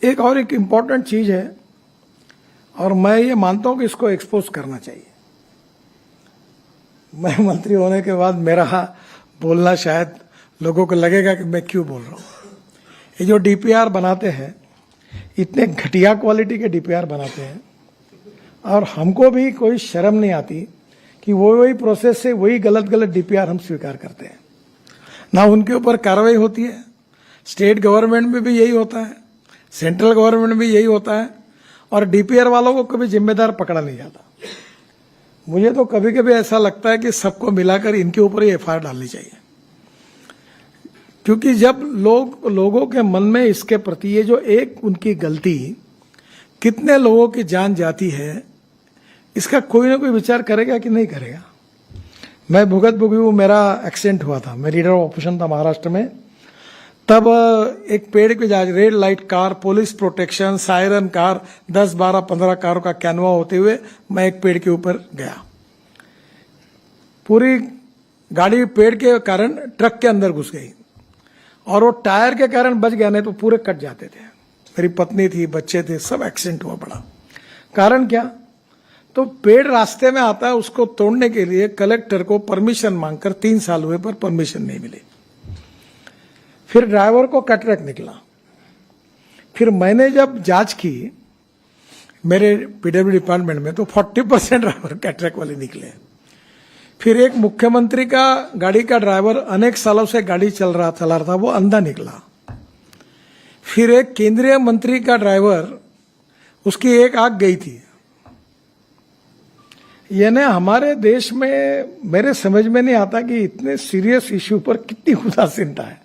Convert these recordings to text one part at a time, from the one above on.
एक इम्पॉर्टेंट चीज है और मैं ये मानता हूं कि इसको एक्सपोज करना चाहिए। मैं मंत्री होने के बाद मेरा बोलना शायद लोगों को लगेगा कि मैं क्यों बोल रहा हूं। ये जो डीपीआर बनाते हैं, इतने घटिया क्वालिटी के डीपीआर बनाते हैं और हमको भी कोई शर्म नहीं आती कि वही प्रोसेस से वही गलत डीपीआर हम स्वीकार करते हैं, ना उनके ऊपर कार्रवाई होती है। स्टेट गवर्नमेंट में भी यही होता है, सेंट्रल गवर्नमेंट में भी यही होता है और डीपीआर वालों को कभी जिम्मेदार पकड़ा नहीं जाता। मुझे तो कभी कभी ऐसा लगता है कि सबको मिलाकर इनके ऊपर ही एफआईआर डालनी चाहिए, क्योंकि जब लोगों के मन में इसके प्रति ये जो एक उनकी गलती कितने लोगों की जान जाती है, इसका कोई ना कोई विचार करेगा कि नहीं करेगा। मैं भुगत भुगी मेरा एक्सीडेंट हुआ था, मैं लीडर ऑफ ऑपरेशन था महाराष्ट्र में। तब एक पेड़ पे जा red light car, police protection, siren car, 10, 12, 15 कारों का कैनवा होते हुए मैं एक पेड़ के ऊपर गया। पूरी गाड़ी पेड़ के कारण ट्रक के अंदर घुस गई और वो टायर के कारण बच गया, नहीं तो पूरे कट जाते थे। मेरी पत्नी थी, बच्चे थे, सब एक्सीडेंट हुआ पड़ा। कारण क्या? तो पेड़ रास्ते में आता है, उसको तोड़ने के लिए कलेक्टर को परमिशन मांगकर 3 साल हुए पर परमिशन नहीं मिली। फिर ड्राइवर को कैटरेक्ट निकला। फिर मैंने जब जांच की मेरे पीडब्ल्यू डिपार्टमेंट में, तो 40% ड्राइवर कैटरेक्ट वाले निकले। फिर एक मुख्यमंत्री का गाड़ी का ड्राइवर अनेक सालों से गाड़ी चला रहा था, वो अंधा निकला। फिर एक केंद्रीय मंत्री का ड्राइवर, उसकी एक आंख गई थी। यानी हमारे देश में मेरे समझ में नहीं आता कि इतने सीरियस इश्यू पर कितनी उदासीनता है,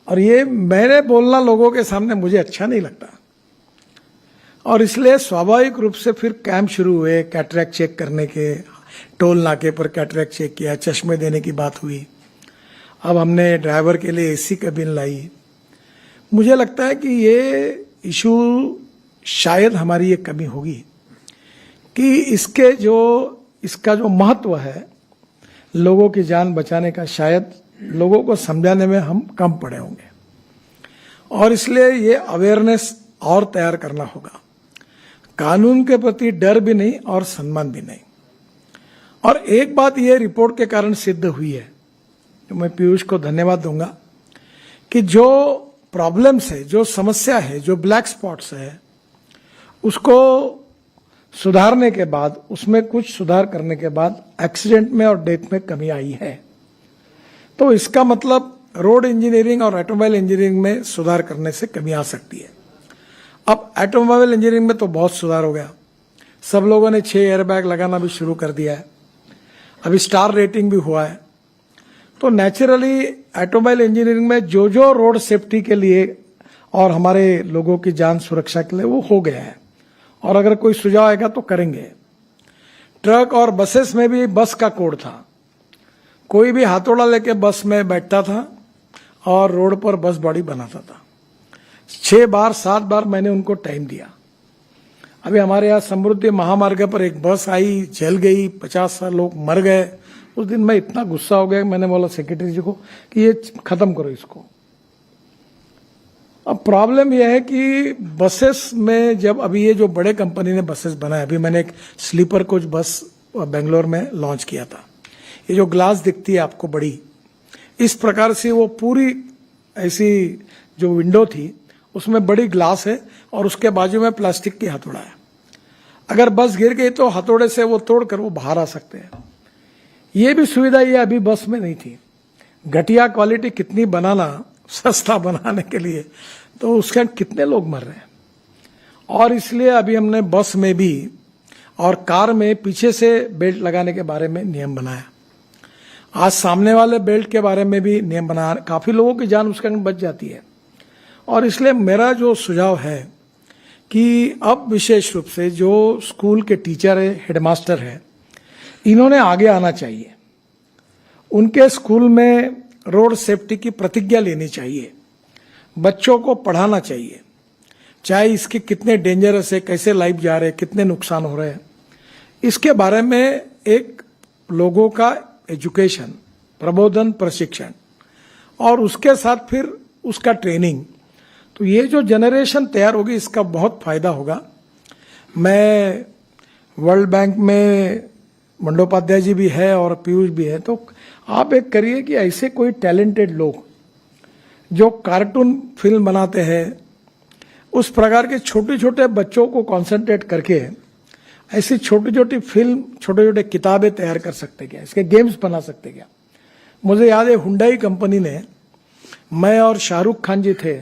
और ये मेरे बोलना लोगों के सामने मुझे अच्छा नहीं लगता। और इसलिए स्वाभाविक रूप से फिर कैंप शुरू हुए कैटरेक्ट चेक करने के। टोल नाके पर कैटरेक्ट चेक किया, चश्मे देने की बात हुई। अब हमने ड्राइवर के लिए एसी कैबिन लाई। मुझे लगता है कि ये इशू शायद हमारी ये कमी होगी कि इसका जो महत्व है लोगों की जान बचाने का, शायद लोगों को समझाने में हम कम पड़े होंगे। और इसलिए ये अवेयरनेस और तैयार करना होगा। कानून के प्रति डर भी नहीं और सम्मान भी नहीं। और एक बात ये रिपोर्ट के कारण सिद्ध हुई है, तो मैं पीयूष को धन्यवाद दूंगा, कि जो प्रॉब्लम्स है, जो समस्या है, जो ब्लैक स्पॉट्स है, उसको सुधारने के बाद, उसमें कुछ सुधार करने के बाद एक्सीडेंट में और डेथ में कमी आई है। तो इसका मतलब रोड इंजीनियरिंग और ऑटोमोबाइल इंजीनियरिंग में सुधार करने से कमी आ सकती है। अब ऑटोमोबाइल इंजीनियरिंग में तो बहुत सुधार हो गया। सब लोगों ने 6 एयरबैग लगाना भी शुरू कर दिया है। अभी स्टार रेटिंग भी हुआ है। तो नेचुरली ऑटोमोबाइल इंजीनियरिंग में जो रोड सेफ्टी के लिए और हमारे लोगों की जान सुरक्षा के लिए वो हो गया है, और अगर कोई सुझाव आएगा तो करेंगे। ट्रक और बसेस में भी बस का कोड था। कोई भी हाथोड़ा लेके बस में बैठता था और रोड पर बस बॉडी बनाता था। 6 बार 7 बार मैंने उनको टाइम दिया। अभी हमारे यहाँ समृद्धि महामार्ग पर एक बस आई, जल गई, 50 लोग मर गए। उस दिन मैं इतना गुस्सा हो गया, मैंने बोला सेक्रेटरी जी को कि ये खत्म करो इसको। अब प्रॉब्लम यह है कि बसेस में जब अभी ये जो बड़े कंपनी ने बसेस बनाए, अभी मैंने एक स्लीपर कोच बस बेंगलोर में लॉन्च किया था। ये जो ग्लास दिखती है आपको बड़ी, इस प्रकार से वो पूरी ऐसी जो विंडो थी उसमें बड़ी ग्लास है और उसके बाजू में प्लास्टिक की हथौड़ा है। अगर बस गिर गई तो हथौड़े से वो तोड़कर वो बाहर आ सकते हैं। ये भी सुविधा ये अभी बस में नहीं थी। घटिया क्वालिटी कितनी बनाना, सस्ता बनाने के लिए, तो उसके कितने लोग मर रहे हैं। और इसलिए अभी हमने बस में भी और कार में पीछे से बेल्ट लगाने के बारे में नियम बनाया। आज सामने वाले बेल्ट के बारे में भी नियम बना, काफी लोगों की जान उसके अंदर बच जाती है। और इसलिए मेरा जो सुझाव है कि अब विशेष रूप से जो स्कूल के टीचर है, हेडमास्टर है, इन्होंने आगे आना चाहिए। उनके स्कूल में रोड सेफ्टी की प्रतिज्ञा लेनी चाहिए। बच्चों को पढ़ाना चाहिए, चाहे इसके कितने डेंजरस है, कैसे लाइफ जा रहे हैं, कितने नुकसान हो रहे हैं, इसके बारे में एक लोगों का एजुकेशन, प्रबोधन, प्रशिक्षण, और उसके साथ फिर उसका ट्रेनिंग। तो ये जो जनरेशन तैयार होगी इसका बहुत फायदा होगा। मैं वर्ल्ड बैंक में बंडोपाध्याय जी भी है और पीयूष भी है, तो आप एक करिए कि ऐसे कोई टैलेंटेड लोग जो कार्टून फिल्म बनाते हैं, उस प्रकार के छोटे छोटे बच्चों को कंसंट्रेट करके ऐसी छोटी छोटी फिल्म, छोटे छोटे किताबें तैयार कर सकते क्या, इसके गेम्स बना सकते क्या। मुझे याद है हुंडई कंपनी ने, मैं और शाहरुख खान जी थे,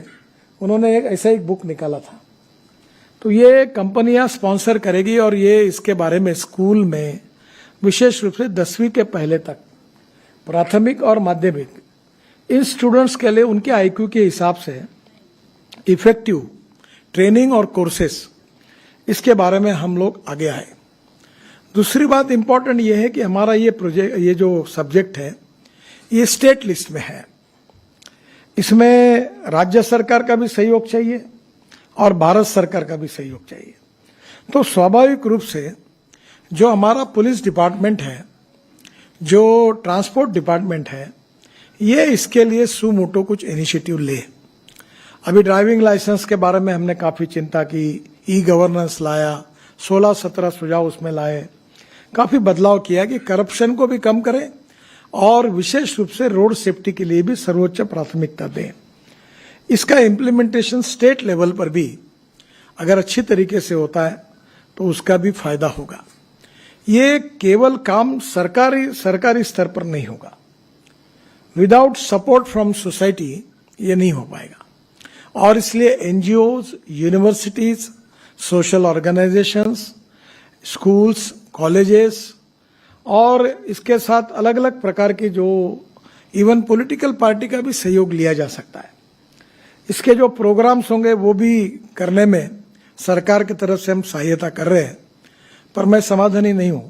उन्होंने एक ऐसा एक बुक निकाला था। तो ये कंपनियां स्पॉन्सर करेगी और ये इसके बारे में स्कूल में विशेष रूप से 10वीं के पहले तक, प्राथमिक और माध्यमिक, इन स्टूडेंट्स के लिए उनके आईक्यू के हिसाब से इफेक्टिव ट्रेनिंग और कोर्सेस, इसके बारे में हम लोग आगे आए। दूसरी बात इंपॉर्टेंट ये है कि हमारा ये प्रोजेक्ट, ये जो सब्जेक्ट है, ये स्टेट लिस्ट में है। इसमें राज्य सरकार का भी सहयोग चाहिए और भारत सरकार का भी सहयोग चाहिए। तो स्वाभाविक रूप से जो हमारा पुलिस डिपार्टमेंट है, जो ट्रांसपोर्ट डिपार्टमेंट है, ये इसके लिए सुमोटो कुछ इनिशिएटिव ले। अभी ड्राइविंग लाइसेंस के बारे में हमने काफी चिंता की, ई गवर्नेंस लाया, 16-17 सुझाव उसमें लाए, काफी बदलाव किया कि करप्शन को भी कम करें और विशेष रूप से रोड सेफ्टी के लिए भी सर्वोच्च प्राथमिकता दें। इसका इम्प्लीमेंटेशन स्टेट लेवल पर भी अगर अच्छी तरीके से होता है तो उसका भी फायदा होगा। ये केवल काम सरकारी स्तर पर नहीं होगा, विदाउट सपोर्ट फ्रॉम सोसाइटी ये नहीं हो पाएगा। और इसलिए NGOs, universities, social organisations, schools, colleges और इसके साथ अलग अलग प्रकार के जो इवन पॉलिटिकल पार्टी का भी सहयोग लिया जा सकता है। इसके जो प्रोग्राम्स होंगे वो भी करने में सरकार की तरफ से हम सहायता कर रहे हैं, पर मैं समाधानी नहीं हूं।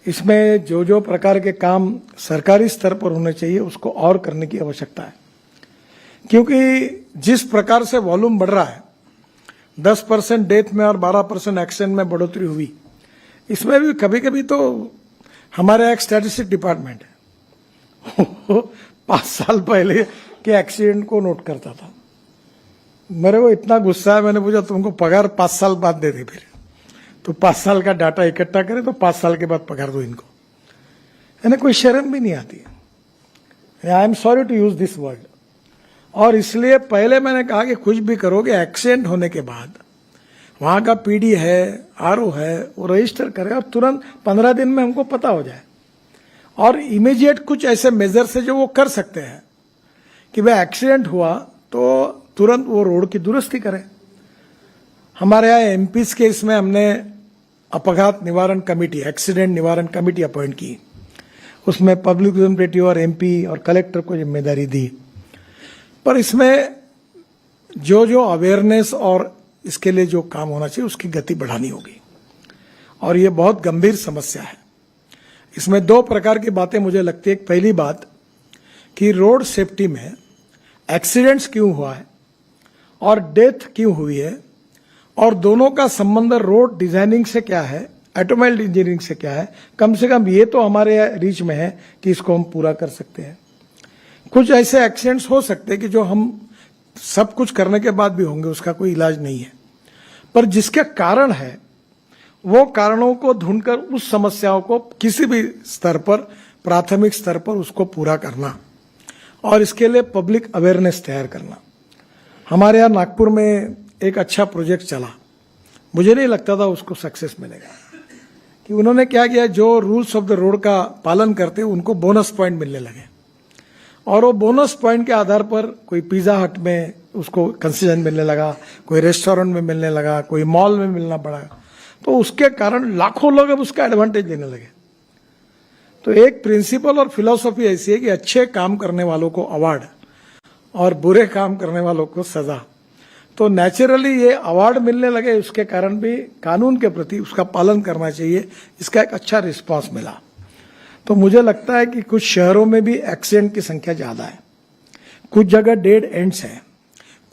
इसमें जो जो प्रकार के काम सरकारी स्तर पर होने चाहिए उसको और करने की आवश्यकता है, क्योंकि जिस प्रकार से वॉल्यूम बढ़ रहा है, 10% डेथ में और 12% एक्सीडेंट में बढ़ोतरी हुई, इसमें भी कभी कभी तो हमारे एक स्टैटिस्टिक डिपार्टमेंट है 5 साल पहले के एक्सीडेंट को नोट करता था। मेरे को इतना गुस्सा है, मैंने पूछा तुमको पगार 5 साल बाद दे दे, फिर तो 5 साल का डाटा इकट्ठा करे तो 5 साल के बाद पगार दो इनको। यानी कोई शर्म भी नहीं आती है। I am sorry to use this word. और इसलिए पहले मैंने कहा कि कुछ भी करोगे, एक्सीडेंट होने के बाद वहां का पीडी है, आरओ है, वो रजिस्टर करे और तुरंत 15 दिन में हमको पता हो जाए, और इमीडिएट कुछ ऐसे मेजर्स है जो वो कर सकते हैं कि भाई एक्सीडेंट हुआ तो तुरंत वो रोड की दुरुस्ती करें। हमारे यहाँ एमपीज के इसमें हमने अपघात निवारण कमेटी, एक्सीडेंट निवारण कमेटी अपॉइंट की, उसमें पब्लिक रिप्रेजेंटेटिव और एमपी और कलेक्टर को जिम्मेदारी दी। पर इसमें जो जो अवेयरनेस और इसके लिए जो काम होना चाहिए उसकी गति बढ़ानी होगी, और ये बहुत गंभीर समस्या है। इसमें 2 प्रकार की बातें मुझे लगती है। पहली बात कि रोड सेफ्टी में एक्सीडेंट्स क्यों हुआ है और डेथ क्यों हुई है, और दोनों का संबंध रोड डिजाइनिंग से क्या है, ऑटोमोबाइल इंजीनियरिंग से क्या है। कम से कम ये तो हमारे रीच में है कि इसको हम पूरा कर सकते हैं। कुछ ऐसे एक्सीडेंट्स हो सकते हैं कि जो हम सब कुछ करने के बाद भी होंगे, उसका कोई इलाज नहीं है, पर जिसके कारण है वो कारणों को ढूंढकर उस समस्याओं को किसी भी स्तर पर, प्राथमिक स्तर पर उसको पूरा करना, और इसके लिए पब्लिक अवेयरनेस तैयार करना। हमारे यहाँ नागपुर में एक अच्छा प्रोजेक्ट चला, मुझे नहीं लगता था उसको सक्सेस मिलेगा, कि उन्होंने क्या किया, जो रूल्स ऑफ द रोड का पालन करते उनको बोनस पॉइंट मिलने लगे, और वो बोनस पॉइंट के आधार पर कोई पिज्जा हट में उसको कंसेशन मिलने लगा, कोई रेस्टोरेंट में मिलने लगा, कोई मॉल में मिलना पड़ा, तो उसके कारण लाखों लोग अब उसका एडवांटेज लेने लगे। तो एक प्रिंसिपल और फिलॉसफी ऐसी है कि अच्छे काम करने वालों को अवार्ड और बुरे काम करने वालों को सजा। तो नेचुरली ये अवार्ड मिलने लगे, उसके कारण भी कानून के प्रति उसका पालन करना चाहिए, इसका एक अच्छा रिस्पांस मिला। तो मुझे लगता है कि कुछ शहरों में भी एक्सीडेंट की संख्या ज्यादा है, कुछ जगह डेड एंड्स हैं,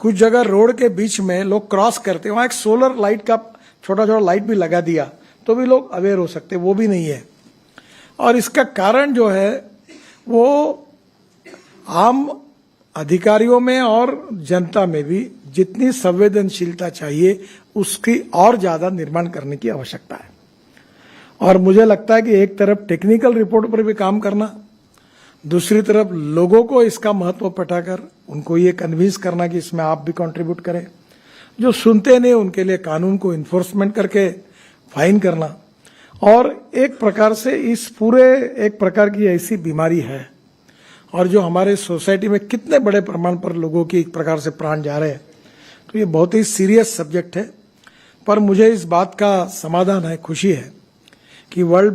कुछ जगह रोड के बीच में लोग क्रॉस करते हैं, वहां एक सोलर लाइट का छोटा छोटा लाइट भी लगा दिया तो भी लोग अवेयर हो सकते, वो भी नहीं है। और इसका कारण जो है वो आम अधिकारियों में और जनता में भी जितनी संवेदनशीलता चाहिए उसकी और ज्यादा निर्माण करने की आवश्यकता है। और मुझे लगता है कि एक तरफ टेक्निकल रिपोर्ट पर भी काम करना, दूसरी तरफ लोगों को इसका महत्व पटाकर उनको ये कन्विंस करना कि इसमें आप भी कंट्रीब्यूट करें, जो सुनते नहीं उनके लिए कानून को इन्फोर्समेंट करके फाइन करना। और एक प्रकार से इस पूरे एक प्रकार की ऐसी बीमारी है और जो हमारे सोसाइटी में कितने बड़े प्रमाण पर लोगों की एक प्रकार से प्राण जा रहे हैं, तो ये बहुत ही सीरियस सब्जेक्ट है। पर मुझे इस बात का समाधान है, खुशी है कि वर्ल्ड